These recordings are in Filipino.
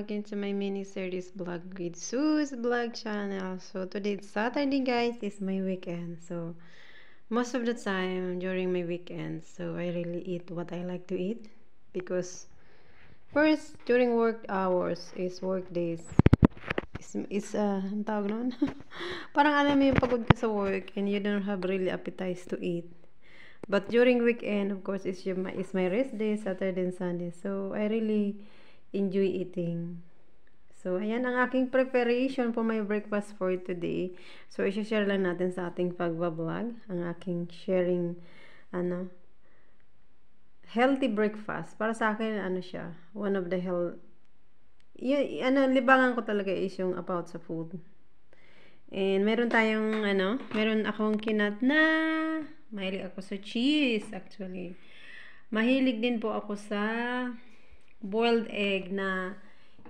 again to my mini series vlog with Sue's vlog channel. So today it's Saturday, guys. It's my weekend. So most of the time during my weekend, so I really eat what I like to eat because first during work hours is work days. Ang tawag nun? Parang alam mo yung pagod ka sa work and you don't have really appetite to eat. But during weekend, of course, it's my rest day, Saturday and Sunday. So I really enjoy eating. So, ayan ang aking preparation for my breakfast for today. So, i-share lang natin sa ating pagbablog ang aking sharing, healthy breakfast. Para sa akin, siya, one of the libangan ko talaga is yung about sa food. And meron akong kinat na, mahilig ako sa cheese, actually. Mahilig din po ako sa boiled egg na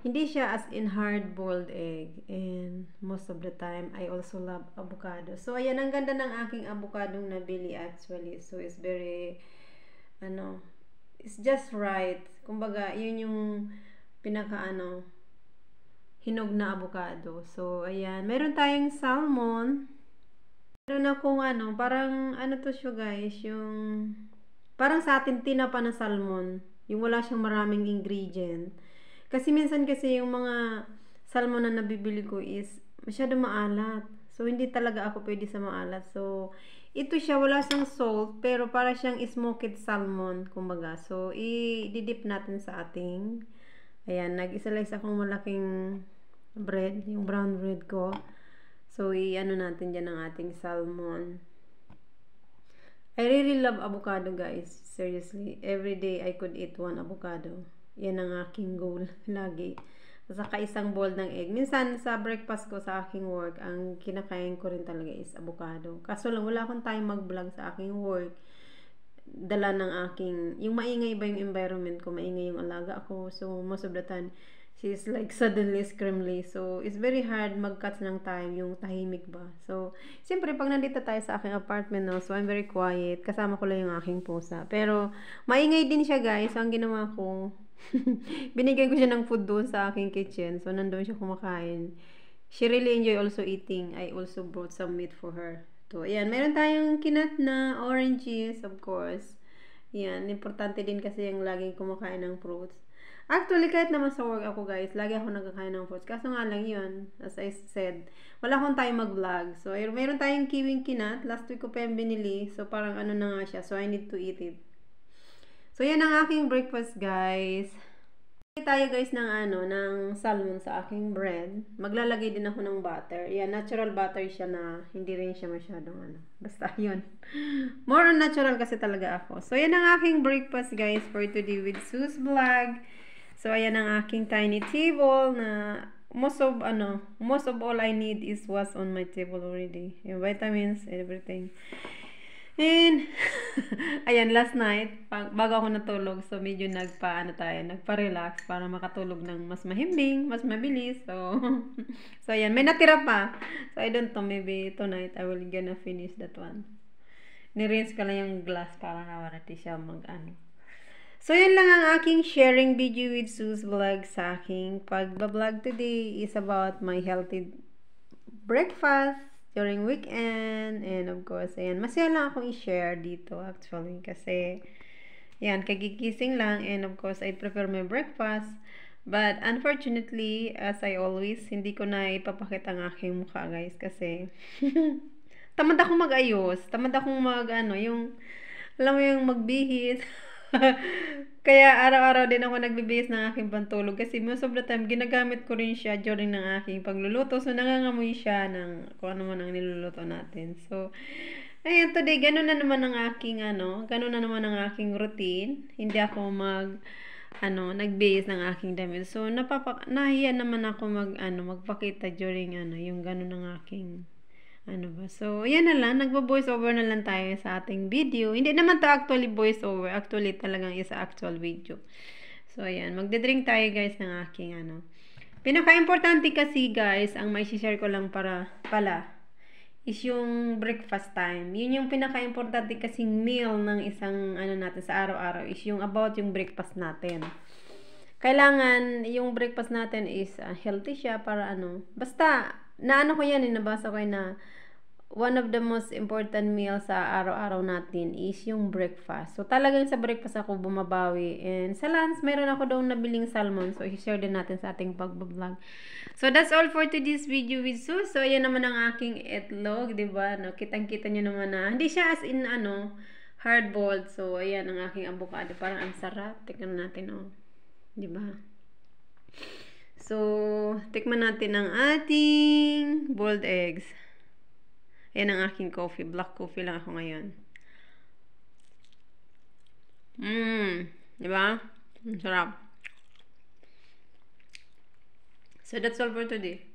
hindi siya as in hard-boiled egg. And most of the time, I also love avocado. So, ayan, ang ganda ng aking avocado nabili actually. So, it's very, it's just right. Kumbaga, yun yung hinog na avocado. So, ayan. Meron tayong salmon. Meron akong parang to siya guys, yung parang sa atin tinapa na salmon. Yung wala siyang maraming ingredient. Kasi minsan yung mga salmon na nabibili ko is masyado maalat. So, hindi talaga ako pwede sa maalat. So, ito siya, wala siyang salt, pero para siyang smoked salmon, kumbaga. So, i-dip natin sa ating, ayan, nag-isalize akong malaking bread, yung brown bread ko. So, natin dyan ang ating salmon. I really love avocado, guys. Seriously. Every day, I could eat one avocado. Yan ang aking goal lagi. Saka isang bowl ng egg. Minsan, sa breakfast ko sa aking work, ang kinakain ko rin talaga is avocado. Kaso lang, wala akong time mag-vlog sa aking work. Dala ng yung maingay ba yung environment ko, maingay yung alaga ako. So, most of the time, she's like suddenly screamly. So, it's very hard mag-cut ng time, yung tahimik ba. So, siyempre, pag nandito tayo sa aking apartment, so I'm very quiet. Kasama ko lang yung aking pusa. Pero, maingay din siya, guys. So, ang ginawa ko, binigyan ko siya ng food doon sa aking kitchen. So, nandun siya kumakain. She really enjoy also eating. I also brought some meat for her. So, ayan. Meron tayong kinat na oranges, of course. Yan. Importante din kasi yung laging kumakain ng fruits. Actually, kahit naman sa work ako, guys, lagi ako nagkakain ng fruits. Kaso nga lang yun, as I said, wala akong time mag-vlog. So, meron tayong kiwing kinat. Last week ko pa yung binili. So, parang na nga siya. So, I need to eat it. So, yan ang aking breakfast, guys. Tayo guys ng salmon sa aking bread. Maglalagay din ako ng butter. Yan, natural butter siya na hindi rin siya masyadong Basta yun. More on natural kasi talaga ako. So, yan ang aking breakfast guys for today with Sue's vlog. So, ayan ang aking tiny table na most of all I need is what's on my table already. Yung vitamins, everything. And, ayan, last night, bago ako natulog, so medyo nagpa-relax para makatulog ng mas mahimbing, mas mabilis. So, so ayan, may natira pa. So, I don't know, maybe tonight I will gonna finish that one. Ni-rinse ko lang yung glass para nawarati siya So, yan lang ang aking sharing video with Sue's vlog sa aking pagbablog today is about my healthy breakfast during weekend, and of course, ayan, masaya lang akong i-share dito actually, kasi, yan, kagigising lang, and of course, I prepare my breakfast, but unfortunately, as I always, hindi ko na ipapakita ang aking mukha, guys, kasi, tamad akong mag-ayos, tamad akong yung, alam mo yung magbihis, kaya araw-araw din ako nagbibihis ng aking pantulog kasi most of the time ginagamit ko rin siya during ng aking pagluluto. So, nangangamoy siya ng kung ano man ang niluluto natin. So, ayan, today, ganun na naman ang aking routine. Hindi ako nagbihis ng aking damit. So, nahiya naman ako magpakita during yung ganun ng aking So, yan na lang. Nagbo-voice over na lang tayo sa ating video. Hindi naman to actually voice over. Actually, talagang is actual video. So, ayan. Magde-drink tayo, guys, ng aking Pinaka-importante kasi, guys, ang may share ko lang pala is yung breakfast time. Yun yung pinaka-importante kasing meal ng isang natin sa araw-araw is yung about yung breakfast natin. kailangan yung breakfast natin is healthy siya para ano. Basta, naano ko yan, nabasa ko yun na one of the most important meals sa araw-araw natin is yung breakfast. So, talagang sa breakfast ako bumabawi. And sa lunch, mayroon ako daw nabiling salmon. So, i-share din natin sa ating pag-vlog. So, that's all for today's video with Sus. So, ayan naman ang aking itlog, diba? No, kitang-kita nyo naman na, hindi siya as in, hard-boiled. So, ayan ang aking avocado. Parang ang sarap. Tignan natin, oh. Diba? So, tikman natin ang ating boiled eggs. Ayan ang aking coffee. Black coffee lang ako ngayon. Diba? Ang sarap. So, that's all for today.